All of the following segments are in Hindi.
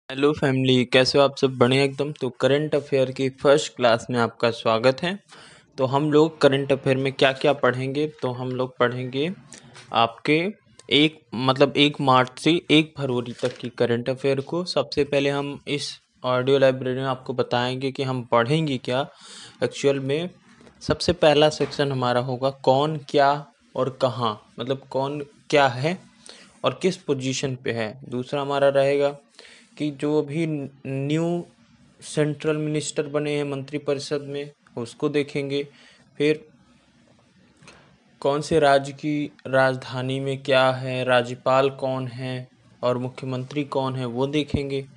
हेलो फैमिली, कैसे हो आप सब? बढ़िया एकदम। तो करंट अफेयर की फर्स्ट क्लास में आपका स्वागत है। तो हम लोग करंट अफेयर में क्या क्या पढ़ेंगे? तो हम लोग पढ़ेंगे आपके 1 मार्च से 1 फरवरी तक की करंट अफेयर को। सबसे पहले हम इस ऑडियो लाइब्रेरी में आपको बताएंगे कि हम पढ़ेंगे क्या एक्चुअल में। सबसे पहला सेक्शन हमारा होगा कौन, क्या और कहाँ, मतलब कौन क्या है और किस पोजीशन पे है। दूसरा हमारा रहेगा कि जो अभी न्यू सेंट्रल मिनिस्टर बने हैं मंत्रिपरिषद में, उसको देखेंगे। फिर कौन से राज्य की राजधानी में क्या है, राज्यपाल कौन है और मुख्यमंत्री कौन है, वो देखेंगे।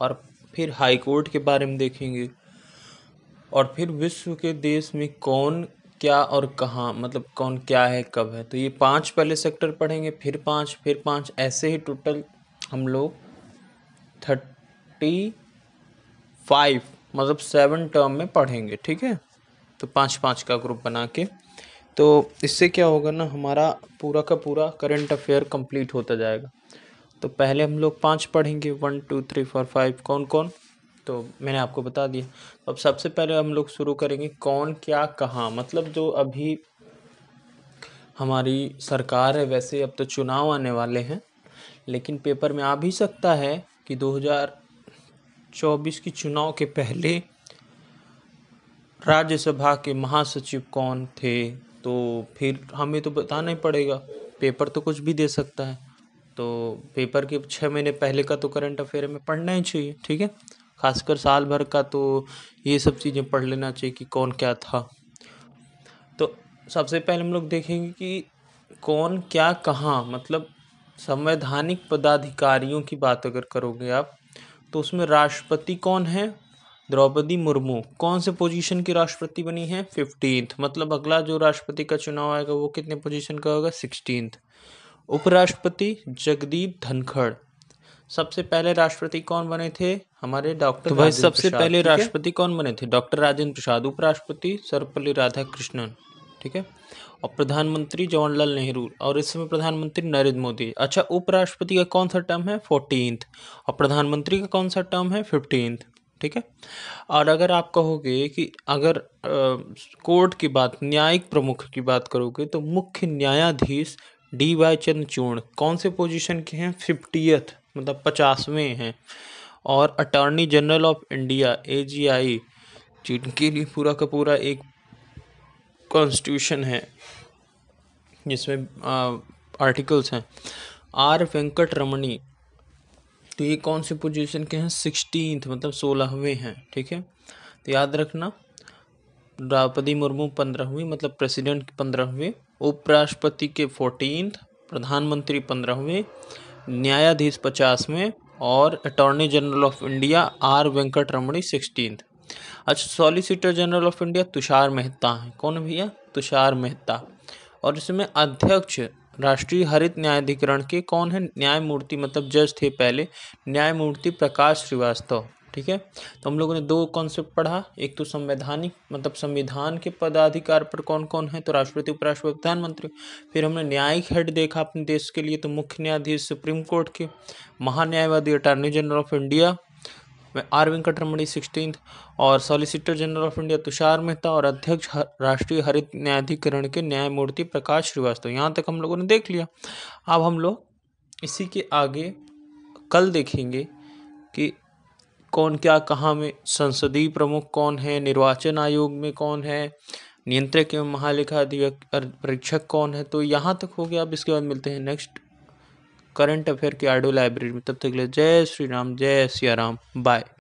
और फिर हाई कोर्ट के बारे में देखेंगे। और फिर विश्व के देश में कौन क्या और कहाँ, मतलब कौन क्या है, कब है। तो ये 5 पहले सेक्टर पढ़ेंगे, फिर 5, फिर 5, ऐसे ही टोटल हम लोग 35 मतलब 7 टर्म में पढ़ेंगे, ठीक है। तो 5-5 का ग्रुप बना के। तो इससे क्या होगा ना, हमारा पूरा का पूरा करंट अफेयर कंप्लीट होता जाएगा। तो पहले हम लोग 5 पढ़ेंगे, 1 2 3 4 5 कौन कौन, तो मैंने आपको बता दिया। अब सबसे पहले हम लोग शुरू करेंगे कौन क्या कहाँ। मतलब जो अभी हमारी सरकार है, वैसे अब तो चुनाव आने वाले हैं, लेकिन पेपर में आ भी सकता है कि 2024 की चुनाव के पहले राज्यसभा के महासचिव कौन थे। तो फिर हमें तो बताना ही पड़ेगा, पेपर तो कुछ भी दे सकता है। तो पेपर के 6 महीने पहले का तो करंट अफेयर में पढ़ना ही चाहिए, ठीक है। खासकर साल भर का तो ये सब चीज़ें पढ़ लेना चाहिए कि कौन क्या था। तो सबसे पहले हम लोग देखेंगे कि कौन क्या कहाँ, मतलब संवैधानिक पदाधिकारियों की बात अगर करोगे आप, तो उसमें राष्ट्रपति कौन है? द्रौपदी मुर्मू। कौन से पोजीशन की राष्ट्रपति बनी है? 15th। मतलब अगला जो राष्ट्रपति का चुनाव आएगा वो कितने पोजीशन का होगा? 16th। उपराष्ट्रपति जगदीप धनखड़। सबसे पहले राष्ट्रपति कौन बने थे? हमारे डॉक्टर, तो भाई सबसे पहले राष्ट्रपति कौन बने थे? डॉक्टर राजेंद्र प्रसाद। उपराष्ट्रपति सर्वपल्ली राधाकृष्णन, ठीक है। और प्रधानमंत्री जवाहरलाल नेहरू, और इस समय प्रधानमंत्री नरेंद्र मोदी। अच्छा, उपराष्ट्रपति का कौन सा टर्म है? 14th। और प्रधानमंत्री का कौन सा टर्म है? 15th, ठीक है। और अगर आप कहोगे कि अगर कोर्ट की बात, न्यायिक प्रमुख की बात करोगे, तो मुख्य न्यायाधीश DY चंद्रचूड़ कौन से पोजीशन के हैं? 50th, मतलब 50वें हैं। और attorney general of India AGI, जिनके लिए पूरा का पूरा एक कॉन्स्टिट्यूशन है जिसमें आर्टिकल्स हैं, R वेंकट रमणी। तो ये कौन से पोजीशन के हैं? 16th, मतलब 16वें हैं, ठीक है। तो याद रखना, द्रौपदी मुर्मू 15वीं, मतलब प्रेसिडेंट 15वें, उपराष्ट्रपति के 14th, प्रधानमंत्री 15वें, न्यायाधीश 50वें, और attorney general of India R Venkat Ramani 16th। अच्छा, solicitor general of India Tushar Mehta हैं। कौन है भैया? तुषार मेहता। और इसमें अध्यक्ष राष्ट्रीय हरित न्यायाधिकरण के कौन है? न्यायमूर्ति, मतलब जज थे पहले, न्यायमूर्ति प्रकाश श्रीवास्तव, ठीक है। तो हम लोगों ने 2 कॉन्सेप्ट पढ़ा, एक तो संवैधानिक, मतलब संविधान के पदाधिकार पर कौन कौन है, तो राष्ट्रपति, उपराष्ट्रपति, प्रधानमंत्री। फिर हमने न्यायिक हेड देखा अपने देश के लिए, तो मुख्य न्यायाधीश सुप्रीम कोर्ट के, महान्यायवादी attorney general of India R Venkat Ramani 16th, और solicitor general of India Tushar Mehta, और अध्यक्ष राष्ट्रीय हरित न्यायाधिकरण के न्यायमूर्ति प्रकाश श्रीवास्तव। यहाँ तक हम लोगों ने देख लिया। अब हम लोग इसी के आगे कल देखेंगे कि कौन क्या कहाँ में संसदीय प्रमुख कौन है, निर्वाचन आयोग में कौन है, नियंत्रक एवं महालेखा परीक्षक कौन है। तो यहाँ तक हो गया। अब इसके बाद मिलते हैं नेक्स्ट करंट अफेयर की ऑडियो लाइब्रेरी में। तब तक के लिए जय श्री राम, जय सिया राम, बाय।